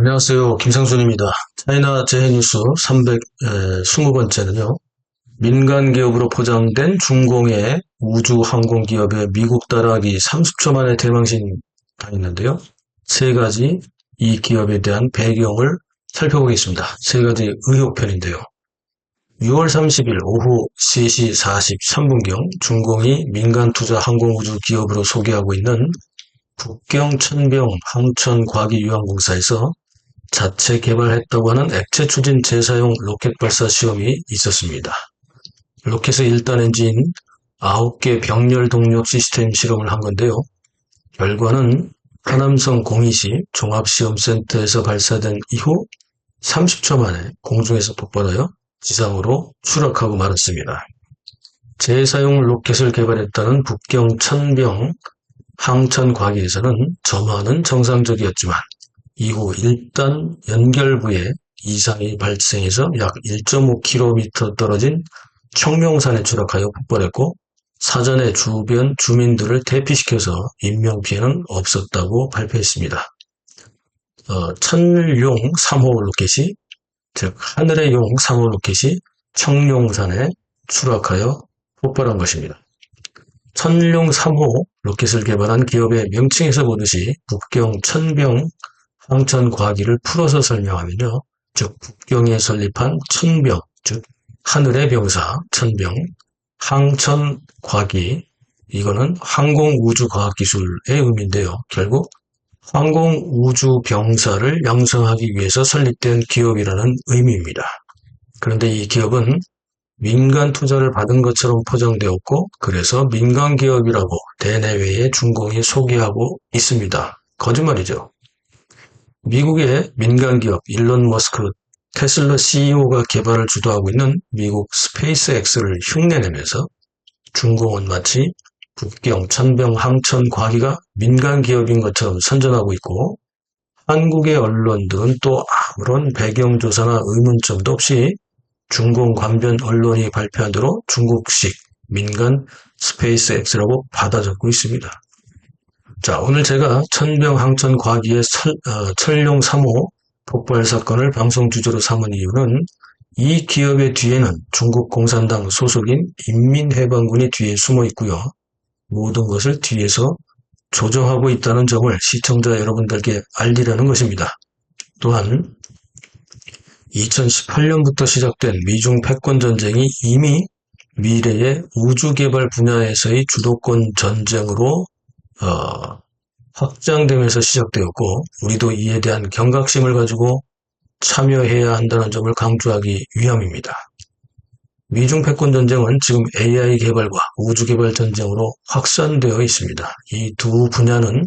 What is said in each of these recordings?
안녕하세요. 김상순입니다. 차이나 재해뉴스 320번째는요. 민간 기업으로 포장된 중공의 우주항공기업의 미국 따라하기 30초 만에 대망신이 있는데요. 세 가지 이 기업에 대한 배경을 살펴보겠습니다. 세 가지 의혹편인데요. 6월 30일 오후 3시 43분경 중공이 민간 투자 항공우주 기업으로 소개하고 있는 북경 천병 항천과기유항공사에서 자체 개발했다고 하는 액체 추진 재사용 로켓 발사 시험이 있었습니다. 로켓의 1단 엔진 9개 병렬 동력 시스템 실험을 한 건데요. 결과는 하남성 공이시 종합시험센터에서 발사된 이후 30초 만에 공중에서 폭발하여 지상으로 추락하고 말았습니다. 재사용 로켓을 개발했다는 북경 천병 항천과기에서는 점화는 정상적이었지만 이후 1단 연결부에 이상이 발생해서 약 1.5km 떨어진 청룡산에 추락하여 폭발했고 사전에 주변 주민들을 대피시켜서 인명피해는 없었다고 발표했습니다. 천룡 3호 로켓이 즉 하늘의 용 3호 로켓이 청룡산에 추락하여 폭발한 것입니다. 천룡 3호 로켓을 개발한 기업의 명칭에서 보듯이 북경 천병 항천과기를 풀어서 설명하면요. 즉 북경에 설립한 천병, 즉 하늘의 병사 천병, 항천과기, 이거는 항공우주과학기술의 의미인데요. 결국 항공우주병사를 양성하기 위해서 설립된 기업이라는 의미입니다. 그런데 이 기업은 민간 투자를 받은 것처럼 포장되었고 그래서 민간 기업이라고 대내외에 중공이 소개하고 있습니다. 거짓말이죠. 미국의 민간 기업 일론 머스크 테슬라 CEO가 개발을 주도하고 있는 미국 스페이스X를 흉내내면서 중공은 마치 북경 천병 항천 과기가 민간 기업인 것처럼 선전하고 있고 한국의 언론들은 또 아무런 배경조사나 의문점도 없이 중공 관변 언론이 발표한 대로 중국식 민간 스페이스X라고 받아 적고 있습니다. 자, 오늘 제가 천병 항천 과기의 천룡 3호 폭발 사건을 방송 주제로 삼은 이유는 이 기업의 뒤에는 중국 공산당 소속인 인민해방군이 뒤에 숨어 있고요. 모든 것을 뒤에서 조정하고 있다는 점을 시청자 여러분들께 알리려는 것입니다. 또한 2018년부터 시작된 미중 패권 전쟁이 이미 미래의 우주개발 분야에서의 주도권 전쟁으로 확장되면서 시작되었고 우리도 이에 대한 경각심을 가지고 참여해야 한다는 점을 강조하기 위함입니다. 미중 패권 전쟁은 지금 AI 개발과 우주 개발 전쟁으로 확산되어 있습니다. 이 두 분야는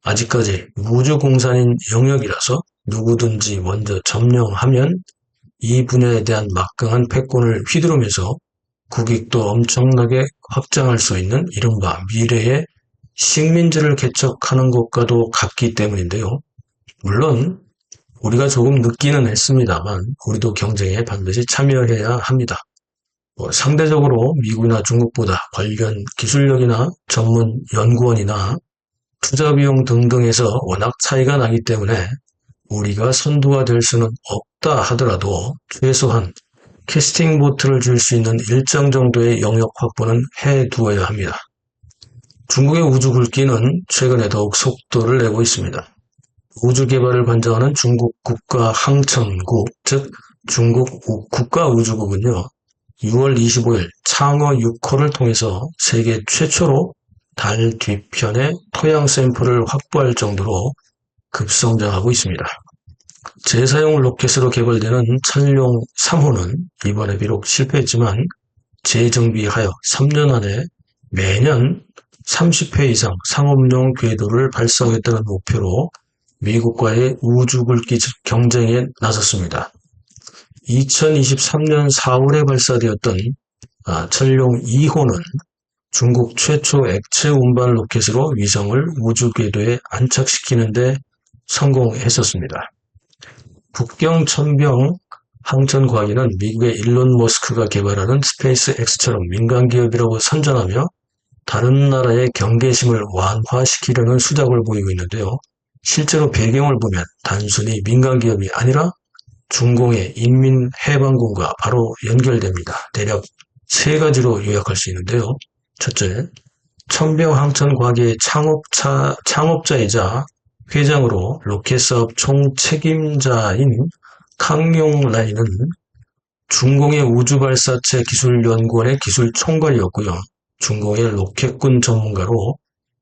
아직까지 우주공산인 영역이라서 누구든지 먼저 점령하면 이 분야에 대한 막강한 패권을 휘두르면서 국익도 엄청나게 확장할 수 있는 이른바 미래의 식민지를 개척하는 것과도 같기 때문인데요. 물론 우리가 조금 늦기는 했습니다만 우리도 경쟁에 반드시 참여해야 합니다. 상대적으로 미국이나 중국보다 관련 기술력이나 전문 연구원이나 투자 비용 등등에서 워낙 차이가 나기 때문에 우리가 선두가 될 수는 없다 하더라도 최소한 캐스팅 보트를 줄 수 있는 일정 정도의 영역 확보는 해두어야 합니다. 중국의 우주 굵기는 최근에 더욱 속도를 내고 있습니다. 우주 개발을 관장하는 중국 국가항천국, 즉 중국 국가우주국은요. 6월 25일 창어 6호를 통해서 세계 최초로 달 뒤편의 토양 샘플을 확보할 정도로 급성장하고 있습니다. 재사용 로켓으로 개발되는 천룡 3호는 이번에 비록 실패했지만 재정비하여 3년 안에 매년 30회 이상 상업용 궤도를 발사하겠다는 목표로 미국과의 우주 굵기 경쟁에 나섰습니다. 2023년 4월에 발사되었던 천룡 2호는 중국 최초 액체 운반 로켓으로 위성을 우주 궤도에 안착시키는 데 성공했었습니다. 북경 천병 항천과기는 미국의 일론 머스크가 개발하는 스페이스X처럼 민간 기업이라고 선전하며 다른 나라의 경계심을 완화시키려는 수작을 보이고 있는데요. 실제로 배경을 보면 단순히 민간기업이 아니라 중공의 인민해방군과 바로 연결됩니다. 대략 세 가지로 요약할 수 있는데요. 첫째, 천병항천과기의 창업자이자 회장으로 로켓사업 총책임자인 캉용라이는 중공의 우주발사체 기술연구원의 기술총괄이었고요. 중공의 로켓군 전문가로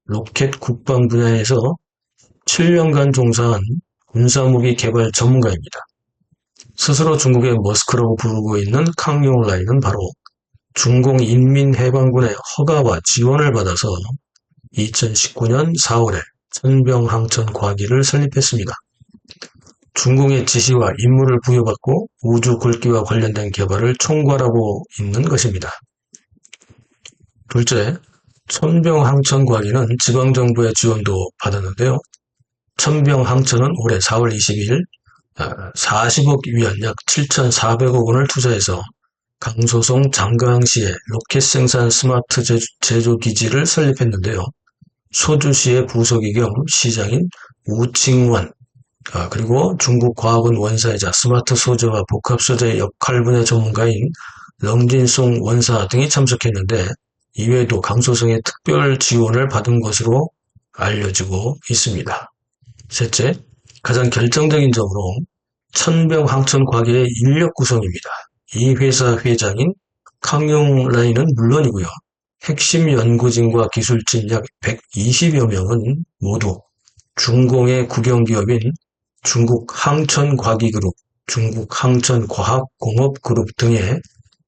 로켓 국방 분야에서 7년간 종사한 군사무기 개발 전문가입니다. 스스로 중국의 머스크라고 부르고 있는 캉용라이는 바로 중공 인민해방군의 허가와 지원을 받아서 2019년 4월에 천병항천과기를 설립했습니다. 중공의 지시와 임무를 부여받고 우주 굴기와 관련된 개발을 총괄하고 있는 것입니다. 둘째, 천병항천과기는 지방정부의 지원도 받았는데요. 천병항천은 올해 4월 22일 40억 위안 약 7,400억 원을 투자해서 강소송 장강시에 로켓 생산 스마트 제조 기지를 설립했는데요. 소주시의 부서기 겸 시장인 우칭원, 그리고 중국 과학원 원사이자 스마트 소재와 복합 소재 역할 분야 전문가인 렁진송 원사 등이 참석했는데 이외에도 강소성의 특별 지원을 받은 것으로 알려지고 있습니다. 셋째, 가장 결정적인 점으로 천병항천과기의 인력 구성입니다. 이 회사 회장인 캉용라이는 물론이고요. 핵심 연구진과 기술진 약 120여 명은 모두 중공의 국영기업인 중국항천과기그룹, 중국항천과학공업그룹 등의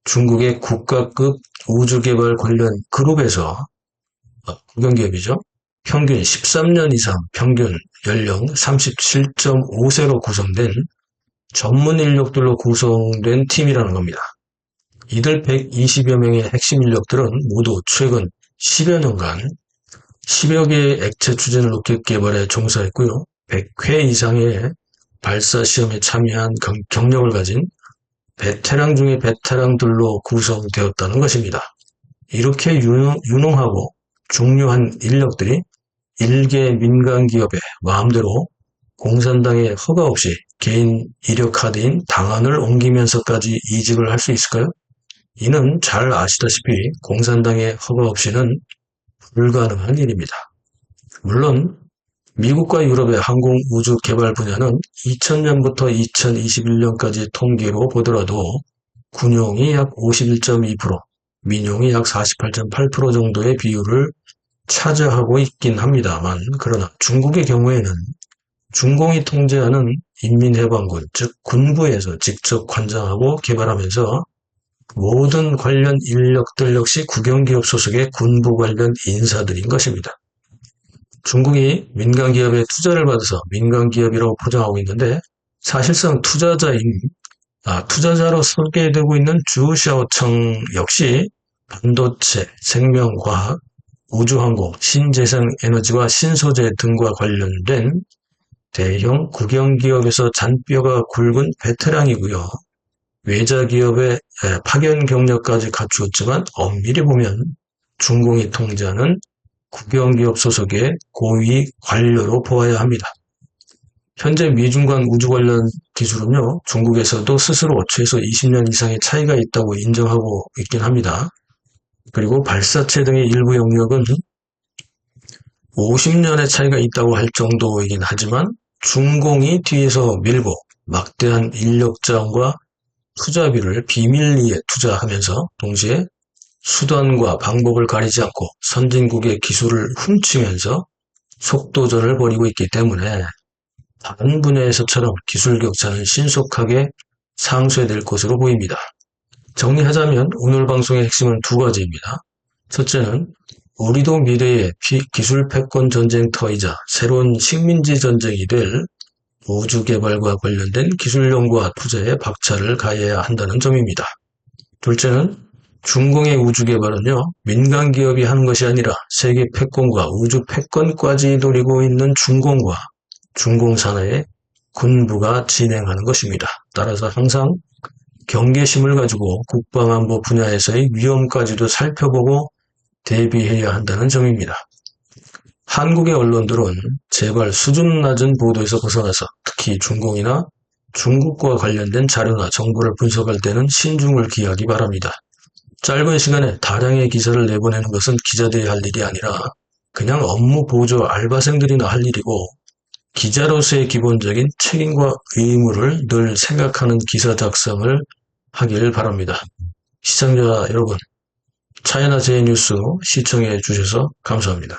중국의 국가급 우주개발 관련 그룹에서 국영기업이죠. 평균 13년 이상 평균 연령 37.5세로 구성된 전문 인력들로 구성된 팀이라는 겁니다. 이들 120여 명의 핵심 인력들은 모두 최근 10여 년간 10여 개의 액체 추진 로켓 개발에 종사했고요. 100회 이상의 발사 시험에 참여한 경력을 가진 베테랑 중의 베테랑들로 구성되었다는 것입니다. 이렇게 유능하고 중요한 인력들이 일개 민간기업의 마음대로 공산당의 허가 없이 개인 이력 카드인 당한을 옮기면서까지 이직을 할 수 있을까요? 이는 잘 아시다시피 공산당의 허가 없이는 불가능한 일입니다. 물론 미국과 유럽의 항공 우주 개발 분야는 2000년부터 2021년까지 통계로 보더라도 군용이 약 51.2%, 민용이 약 48.8% 정도의 비율을 차지하고 있긴 합니다만, 그러나 중국의 경우에는 중공이 통제하는 인민해방군, 즉 군부에서 직접 관장하고 개발하면서 모든 관련 인력들 역시 국영기업 소속의 군부 관련 인사들인 것입니다. 중국이 민간기업에 투자를 받아서 민간기업이라고 포장하고 있는데 사실상 투자자로 소개되고 있는 주샤오청 역시 반도체, 생명과학, 우주항공, 신재생에너지와 신소재 등과 관련된 대형 국영기업에서 잔뼈가 굵은 베테랑이고요. 외자기업의 파견 경력까지 갖추었지만 엄밀히 보면 중공이 통제하는 국영기업 소속의 고위 관료로 보아야 합니다. 현재 미중 간 우주 관련 기술은요, 중국에서도 스스로 최소 20년 이상의 차이가 있다고 인정하고 있긴 합니다. 그리고 발사체 등의 일부 영역은 50년의 차이가 있다고 할 정도이긴 하지만 중공이 뒤에서 밀고 막대한 인력 자원과 투자비를 비밀리에 투자하면서 동시에 수단과 방법을 가리지 않고 선진국의 기술을 훔치면서 속도전을 벌이고 있기 때문에 다른 분야에서처럼 기술 격차는 신속하게 상쇄될 것으로 보입니다. 정리하자면 오늘 방송의 핵심은 두 가지입니다. 첫째는 우리도 미래의 기술 패권 전쟁터이자 새로운 식민지 전쟁이 될 우주 개발과 관련된 기술 연구와 투자에 박차를 가해야 한다는 점입니다. 둘째는 중공의 우주 개발은요, 민간 기업이 하는 것이 아니라 세계 패권과 우주 패권까지 노리고 있는 중공과 중공 산하의 군부가 진행하는 것입니다. 따라서 항상 경계심을 가지고 국방안보 분야에서의 위험까지도 살펴보고 대비해야 한다는 점입니다. 한국의 언론들은 제발 수준 낮은 보도에서 벗어나서 특히 중공이나 중국과 관련된 자료나 정보를 분석할 때는 신중을 기하기 바랍니다. 짧은 시간에 다량의 기사를 내보내는 것은 기자들이 할 일이 아니라 그냥 업무 보조 알바생들이나 할 일이고, 기자로서의 기본적인 책임과 의무를 늘 생각하는 기사 작성을 하길 바랍니다. 시청자 여러분, 차이나 제이뉴스 시청해 주셔서 감사합니다.